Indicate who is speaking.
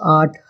Speaker 1: 8